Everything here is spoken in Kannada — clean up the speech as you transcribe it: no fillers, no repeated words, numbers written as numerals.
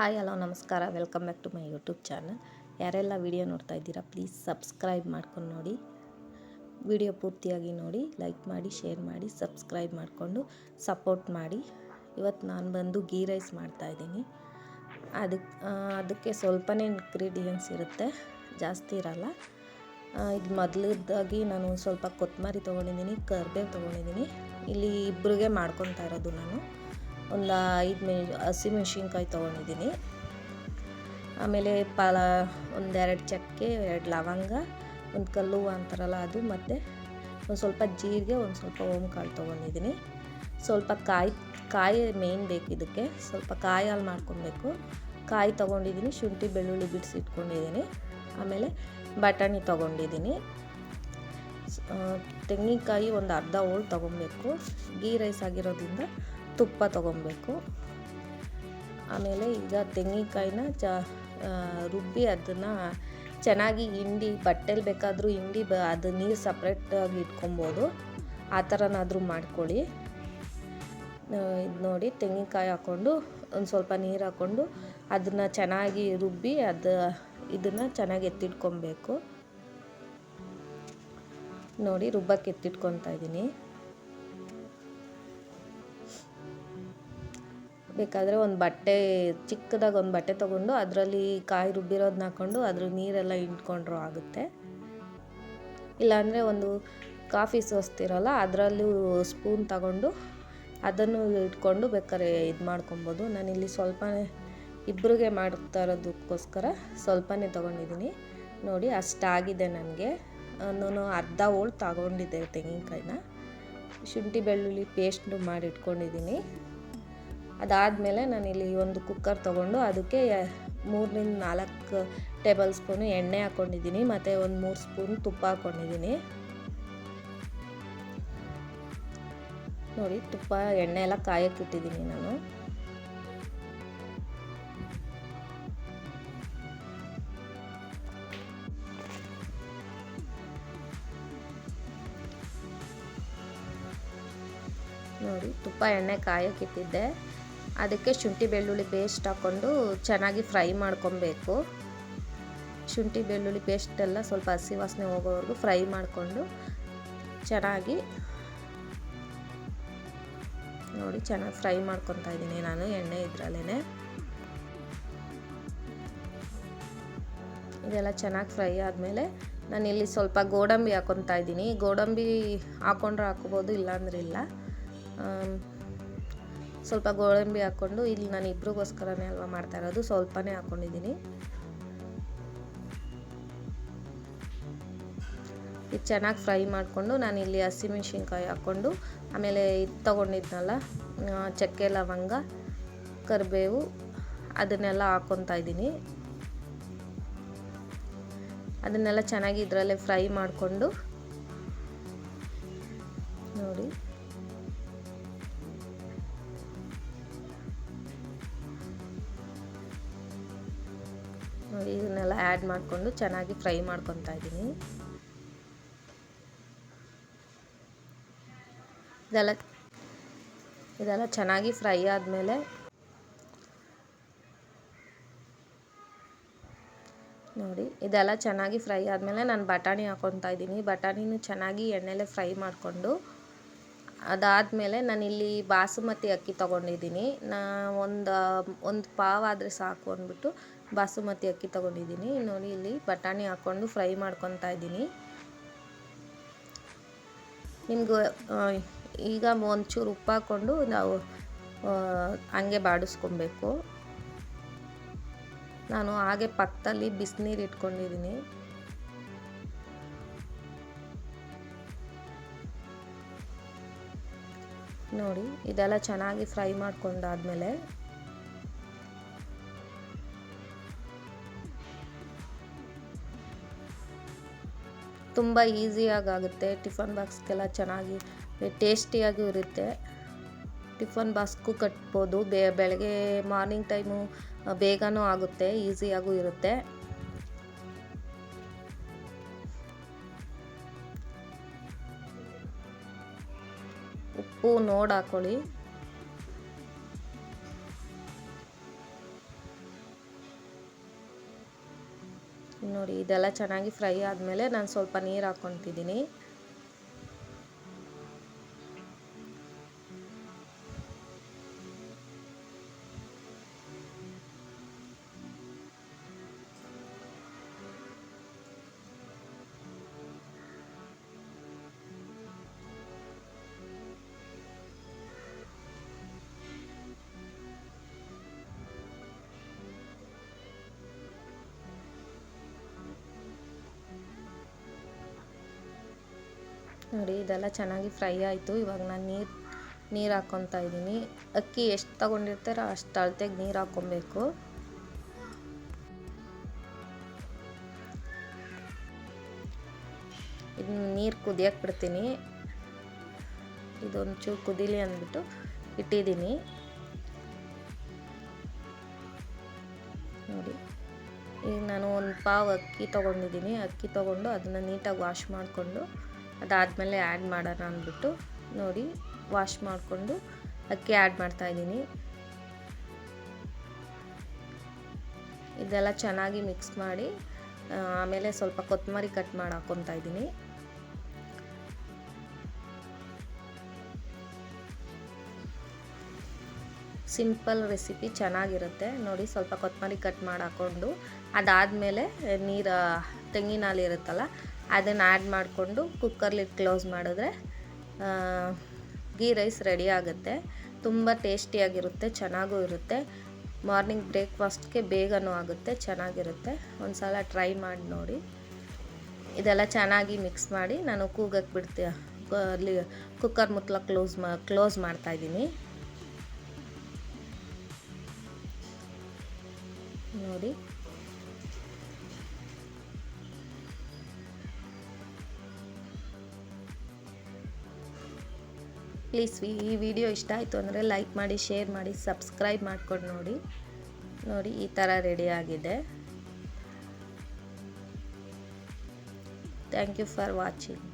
ಹಾಯ್ ಹಲೋ ನಮಸ್ಕಾರ, welcome back to my YouTube channel. ಯಾರೆಲ್ಲ ವಿಡಿಯೋ ನೋಡ್ತಾ ಇದ್ದೀರಾ ಪ್ಲೀಸ್ ಸಬ್ಸ್ಕ್ರೈಬ್ ಮಾಡ್ಕೊಂಡು ನೋಡಿ. ವಿಡಿಯೋ ಪೂರ್ತಿಯಾಗಿ ನೋಡಿ, ಲೈಕ್ ಮಾಡಿ, ಶೇರ್ ಮಾಡಿ, ಸಬ್ಸ್ಕ್ರೈಬ್ ಮಾಡಿಕೊಂಡು ಸಪೋರ್ಟ್ ಮಾಡಿ. ಇವತ್ತು ನಾನು ಬಂದು ಗೀ ರೈಸ್ ಮಾಡ್ತಾಯಿದ್ದೀನಿ. ಅದಕ್ಕೆ ಸ್ವಲ್ಪನೇ ಇಂಗ್ರೀಡಿಯೆಂಟ್ಸ್ ಇರುತ್ತೆ, ಜಾಸ್ತಿ ಇರಲ್ಲ. ಇದು ಮೊದಲದಾಗಿ ನಾನು ಸ್ವಲ್ಪ ಕೊತ್ತಂಬರಿ ತೊಗೊಂಡಿದ್ದೀನಿ, ಕರಿಬೇವು ತೊಗೊಂಡಿದ್ದೀನಿ. ಇಲ್ಲಿ ಇಬ್ಬರಿಗೆ ಮಾಡ್ಕೊತಾ ಇರೋದು ನಾನು. ಒಂದು 5 ಹಸಿಮೆಣ್ಸಿನ್ಕಾಯಿ ತೊಗೊಂಡಿದ್ದೀನಿ. ಆಮೇಲೆ ಒಂದೆರಡು ಚಕ್ಕೆ, 2 ಲವಂಗ, ಒಂದು ಕಲ್ಲು ಅಂತಾರಲ್ಲ ಅದು, ಮತ್ತು ಒಂದು ಸ್ವಲ್ಪ ಜೀರಿಗೆ, ಒಂದು ಸ್ವಲ್ಪ ಓಂಕಾಳು ತೊಗೊಂಡಿದ್ದೀನಿ. ಸ್ವಲ್ಪ ಕಾಯಿ ಮೇನ್ ಬೇಕು ಇದಕ್ಕೆ. ಸ್ವಲ್ಪ ಕಾಯಿ ಹಾಲು ಮಾಡ್ಕೊಬೇಕು. ಕಾಯಿ ತೊಗೊಂಡಿದ್ದೀನಿ. ಶುಂಠಿ ಬೆಳ್ಳುಳ್ಳಿ ಬಿಡಿಸಿ ಇಟ್ಕೊಂಡಿದ್ದೀನಿ. ಆಮೇಲೆ ಬಟಾಣಿ ತೊಗೊಂಡಿದ್ದೀನಿ. ತೆಂಗಿನಕಾಯಿ ಒಂದು ಅರ್ಧ ಹೋಳು ತೊಗೊಬೇಕು. ಗೀ ರೈಸ್ ಆಗಿರೋದ್ರಿಂದ ತುಪ್ಪ ತೊಗೊಬೇಕು. ಆಮೇಲೆ ಈಗ ತೆಂಗಿನಕಾಯಿನ ರುಬ್ಬಿ ಅದನ್ನು ಚೆನ್ನಾಗಿ ಹಿಂಡಿ, ಬಟ್ಟೆಲಿ ಬೇಕಾದರೂ ಹಿಂಡಿ ಅದು ನೀರು ಸಪ್ರೇಟಾಗಿ ಇಟ್ಕೊಬೋದು. ಆ ಥರನಾದರೂ ಮಾಡ್ಕೊಳ್ಳಿ. ಇದು ನೋಡಿ, ತೆಂಗಿನಕಾಯಿ ಹಾಕ್ಕೊಂಡು ಒಂದು ಸ್ವಲ್ಪ ನೀರು ಹಾಕ್ಕೊಂಡು ಅದನ್ನು ಚೆನ್ನಾಗಿ ರುಬ್ಬಿ ಇದನ್ನು ಚೆನ್ನಾಗಿ ಎತ್ತಿಟ್ಕೊಬೇಕು. ನೋಡಿ, ರುಬ್ಬಕ್ಕೆ ಎತ್ತಿಟ್ಕೊತಾ ಇದ್ದೀನಿ. ಬೇಕಾದರೆ ಒಂದು ಬಟ್ಟೆ, ಚಿಕ್ಕದಾಗಿ ಒಂದು ಬಟ್ಟೆ ತೊಗೊಂಡು ಅದರಲ್ಲಿ ಕಾಯಿ ರುಬ್ಬಿರೋದನ್ನ ಹಾಕ್ಕೊಂಡು ಅದ್ರ ನೀರೆಲ್ಲ ಹಿಂಡ್ಕೊಂಡ್ರೂ ಆಗುತ್ತೆ. ಇಲ್ಲಾಂದರೆ ಒಂದು ಕಾಫಿ ಸೋಸ್ತಿರಲ್ಲ, ಅದರಲ್ಲೂ ಸ್ಪೂನ್ ತಗೊಂಡು ಅದನ್ನು ಇಟ್ಕೊಂಡು ಬೇಕಾದ್ರೆ ಇದು ಮಾಡ್ಕೊಬೋದು. ನಾನಿಲ್ಲಿ ಸ್ವಲ್ಪನೇ ಇಬ್ಬರಿಗೆ ಮಾಡ್ತಾ ಇರೋದಕ್ಕೋಸ್ಕರ ಸ್ವಲ್ಪನೇ ತೊಗೊಂಡಿದ್ದೀನಿ. ನೋಡಿ, ಅಷ್ಟಾಗಿದೆ ನನಗೆ. ನಾನು ಅರ್ಧ ಹೋಳು ತಗೊಂಡಿದ್ದೆ ತೆಂಗಿನಕಾಯಿನ. ಶುಂಠಿ ಬೆಳ್ಳುಳ್ಳಿ ಪೇಸ್ಟು ಮಾಡಿ ಇಟ್ಕೊಂಡಿದ್ದೀನಿ. ಅದಾದಮೇಲೆ ನಾನಿಲ್ಲಿ ಒಂದು ಕುಕ್ಕರ್ ತೊಗೊಂಡು ಅದಕ್ಕೆ 3-4 ಟೇಬಲ್ ಸ್ಪೂನು ಎಣ್ಣೆ ಹಾಕ್ಕೊಂಡಿದ್ದೀನಿ, ಮತ್ತು ಒಂದು 3 ಸ್ಪೂನ್ ತುಪ್ಪ ಹಾಕ್ಕೊಂಡಿದ್ದೀನಿ. ನೋಡಿ, ತುಪ್ಪ ಎಣ್ಣೆ ಎಲ್ಲ ಕಾಯಕ್ಕೆ ಇಟ್ಟಿದ್ದೀನಿ ನಾನು. ನೋಡಿ, ತುಪ್ಪ ಎಣ್ಣೆ ಕಾಯಕ್ಕೆ ಇಟ್ಟಿದ್ದೆ. ಅದಕ್ಕೆ ಶುಂಠಿ ಬೆಳ್ಳುಳ್ಳಿ ಪೇಸ್ಟ್ ಹಾಕ್ಕೊಂಡು ಚೆನ್ನಾಗಿ ಫ್ರೈ ಮಾಡ್ಕೊಬೇಕು. ಶುಂಠಿ ಬೆಳ್ಳುಳ್ಳಿ ಪೇಸ್ಟೆಲ್ಲ ಸ್ವಲ್ಪ ಹಸಿ ವಾಸನೆ ಹೋಗೋವರೆಗೂ ಫ್ರೈ ಮಾಡಿಕೊಂಡು ಚೆನ್ನಾಗಿ ಫ್ರೈ ಮಾಡ್ಕೊತಾ ಇದ್ದೀನಿ ನಾನು ಎಣ್ಣೆ ಇದ್ರಲ್ಲೇ. ಇದೆಲ್ಲ ಚೆನ್ನಾಗಿ ಫ್ರೈ ಆದಮೇಲೆ ನಾನಿಲ್ಲಿ ಸ್ವಲ್ಪ ಗೋಡಂಬಿ ಹಾಕ್ಕೊತಾ ಇದ್ದೀನಿ. ಗೋಡಂಬಿ ಹಾಕ್ಕೊಂಡ್ರೆ ಹಾಕ್ಕೋಬೋದು, ಇಲ್ಲಾಂದ್ರೆ ಇಲ್ಲ. ಸ್ವಲ್ಪ ಗೋಡಂಬಿ ಹಾಕ್ಕೊಂಡು, ಇಲ್ಲಿ ನಾನು ಇಬ್ರಿಗೋಸ್ಕರನೇ ಅಲ್ವಾ ಮಾಡ್ತಾ ಇರೋದು, ಸ್ವಲ್ಪನೇ ಹಾಕ್ಕೊಂಡಿದ್ದೀನಿ. ಇದು ಚೆನ್ನಾಗಿ ಫ್ರೈ ಮಾಡಿಕೊಂಡು ನಾನಿಲ್ಲಿ ಹಸಿಮೆಣ್ಸಿನ್ಕಾಯಿ ಹಾಕ್ಕೊಂಡು, ಆಮೇಲೆ ಇದು ತೊಗೊಂಡಿದ್ನಲ್ಲ ಚಕ್ಕೆ, ಲವಂಗ, ಕರಿಬೇವು, ಅದನ್ನೆಲ್ಲ ಹಾಕ್ಕೊತಾ ಇದ್ದೀನಿ. ಅದನ್ನೆಲ್ಲ ಚೆನ್ನಾಗಿ ಇದರಲ್ಲೇ ಫ್ರೈ ಮಾಡಿಕೊಂಡು, ನೋಡಿ ಇದನ್ನೆಲ್ಲ ಆ್ಯಡ್ ಮಾಡಿಕೊಂಡು ಚೆನ್ನಾಗಿ ಫ್ರೈ ಮಾಡ್ಕೊತಾ ಇದ್ದೀನಿ. ಇದೆಲ್ಲ ಚೆನ್ನಾಗಿ ಫ್ರೈ ಆದಮೇಲೆ ನೋಡಿ, ಇದೆಲ್ಲ ಚೆನ್ನಾಗಿ ಫ್ರೈ ಆದಮೇಲೆ ನಾನು ಬಟಾಣಿ ಹಾಕ್ಕೊತಾ ಇದ್ದೀನಿ. ಬಟಾಣಿನೂ ಚೆನ್ನಾಗಿ ಎಣ್ಣೆಲೆ ಫ್ರೈ ಮಾಡಿಕೊಂಡು, ಅದಾದಮೇಲೆ ನಾನಿಲ್ಲಿ ಬಾಸುಮತಿ ಅಕ್ಕಿ ತೊಗೊಂಡಿದ್ದೀನಿ. ಒಂದು ಪಾವ್ ಆದರೆ ಸಾಕು ಅಂದ್ಬಿಟ್ಟು ಬಾಸುಮತಿ ಅಕ್ಕಿ ತೊಗೊಂಡಿದ್ದೀನಿ. ನೋಡಿ, ಇಲ್ಲಿ ಬಟಾಣಿ ಹಾಕ್ಕೊಂಡು ಫ್ರೈ ಮಾಡ್ಕೊತಾ ಇದ್ದೀನಿ. ನಿಮ್ಗೆ ಈಗ ಒಂಚೂರು ಉಪ್ಪು ಹಾಕ್ಕೊಂಡು ನಾವು ಹಂಗೆ ಬಾಡಿಸ್ಕೊಬೇಕು. ನಾನು ಹಾಗೆ ಪಕ್ಕದಲ್ಲಿ ಬಿಸಿನೀರು ಇಟ್ಕೊಂಡಿದ್ದೀನಿ. ನೋಡಿ, ಇದೆಲ್ಲ ಚೆನ್ನಾಗಿ ಫ್ರೈ ಮಾಡ್ಕೊಂಡಾದ್ಮೇಲೆ ತುಂಬ ಈಸಿಯಾಗುತ್ತೆ. ಟಿಫನ್ ಬಾಕ್ಸ್ಗೆಲ್ಲ ಚೆನ್ನಾಗಿ ಟೇಸ್ಟಿಯಾಗೂ ಇರುತ್ತೆ. ಟಿಫನ್ ಬಾಕ್ಸ್ಗೂ ಕಟ್ಬೋದು. ಬೆಳಗ್ಗೆ ಮಾರ್ನಿಂಗ್ ಟೈಮು ಬೇಗನೂ ಆಗುತ್ತೆ, ಈಸಿಯಾಗೂ ಇರುತ್ತೆ. ಉಪ್ಪು ನೋಡಿ ಹಾಕ್ಕೊಳ್ಳಿ. ನೋಡಿ ಇದೆಲ್ಲ ಚೆನ್ನಾಗಿ ಫ್ರೈ ಆದಮೇಲೆ ನಾನು ಸ್ವಲ್ಪ ನೀರು ಹಾಕ್ಕೊತಿದ್ದೀನಿ. ನೋಡಿ ಇದೆಲ್ಲ ಚೆನ್ನಾಗಿ ಫ್ರೈ ಆಯಿತು. ಇವಾಗ ನಾನು ನೀರು ಹಾಕ್ಕೊತಾ ಇದ್ದೀನಿ. ಅಕ್ಕಿ ಎಷ್ಟು ತೊಗೊಂಡಿರ್ತಾರೋ ಅಷ್ಟು ಅಳತೆಗೆ ನೀರು ಹಾಕ್ಕೊಬೇಕು. ಇದನ್ನ ನೀರು ಕುದಿಯಕ್ಕೆ ಬಿಡ್ತೀನಿ. ಇದೊಂಚೂರು ಕುದೀಲಿ ಅಂದ್ಬಿಟ್ಟು ಇಟ್ಟಿದ್ದೀನಿ. ನೋಡಿ ಈಗ ನಾನು ಒಂದು ಪಾವ್ ಅಕ್ಕಿ ತೊಗೊಂಡಿದ್ದೀನಿ. ಅಕ್ಕಿ ತೊಗೊಂಡು ಅದನ್ನು ನೀಟಾಗಿ ವಾಶ್ ಮಾಡಿಕೊಂಡು ಅದಾದಮೇಲೆ ಆ್ಯಡ್ ಮಾಡೋಣ ಅಂದ್ಬಿಟ್ಟು ನೋಡಿ ವಾಶ್ ಮಾಡಿಕೊಂಡು ಅಕ್ಕಿ ಆ್ಯಡ್ ಮಾಡ್ತಾಯಿದ್ದೀನಿ. ಇದೆಲ್ಲ ಚೆನ್ನಾಗಿ ಮಿಕ್ಸ್ ಮಾಡಿ ಆಮೇಲೆ ಸ್ವಲ್ಪ ಕೊತ್ತಂಬರಿ ಕಟ್ ಮಾಡಿ ಹಾಕ್ಕೊತಾ ಇದ್ದೀನಿ. ಸಿಂಪಲ್ ರೆಸಿಪಿ ಚೆನ್ನಾಗಿರುತ್ತೆ. ನೋಡಿ ಸ್ವಲ್ಪ ಕೊತ್ತಂಬರಿ ಕಟ್ ಮಾಡಿ ಹಾಕ್ಕೊಂಡು ಅದಾದಮೇಲೆ ತೆಂಗಿನ ಹಾಲು ಇರುತ್ತಲ್ಲ ಅದನ್ನು ಆ್ಯಡ್ ಮಾಡಿಕೊಂಡು ಕುಕ್ಕರ್ಲಿ ಕ್ಲೋಸ್ ಮಾಡಿದ್ರೆ ಗೀ ರೈಸ್ ರೆಡಿ ಆಗುತ್ತೆ. ತುಂಬ ಟೇಸ್ಟಿಯಾಗಿರುತ್ತೆ, ಚೆನ್ನಾಗೂ ಇರುತ್ತೆ. ಮಾರ್ನಿಂಗ್ ಬ್ರೇಕ್ಫಾಸ್ಟ್ಗೆ ಬೇಗನೂ ಆಗುತ್ತೆ, ಚೆನ್ನಾಗಿರುತ್ತೆ. ಒಂದು ಸಲ ಟ್ರೈ ಮಾಡಿ ನೋಡಿ. ಇದೆಲ್ಲ ಚೆನ್ನಾಗಿ ಮಿಕ್ಸ್ ಮಾಡಿ ನಾನು ಕೂಗಕ್ಕೆ ಬಿಡ್ತೀನಿ. ಕುಕ್ಕರ್ ಮುತ್ತಲ ಕ್ಲೋಸ್ ಮಾಡ್ತಾಯಿದ್ದೀನಿ. ನೋಡಿ ಪ್ಲೀಸ್ ಈ ವಿಡಿಯೋ ಇಷ್ಟ ಆಯಿತು ಅಂದರೆ ಲೈಕ್ ಮಾಡಿ, ಶೇರ್ ಮಾಡಿ, ಸಬ್ಸ್ಕ್ರೈಬ್ ಮಾಡ್ಕೊಂಡು ನೋಡಿ ಈ ಥರ ರೆಡಿ ಆಗಿದೆ. Thank you for watching.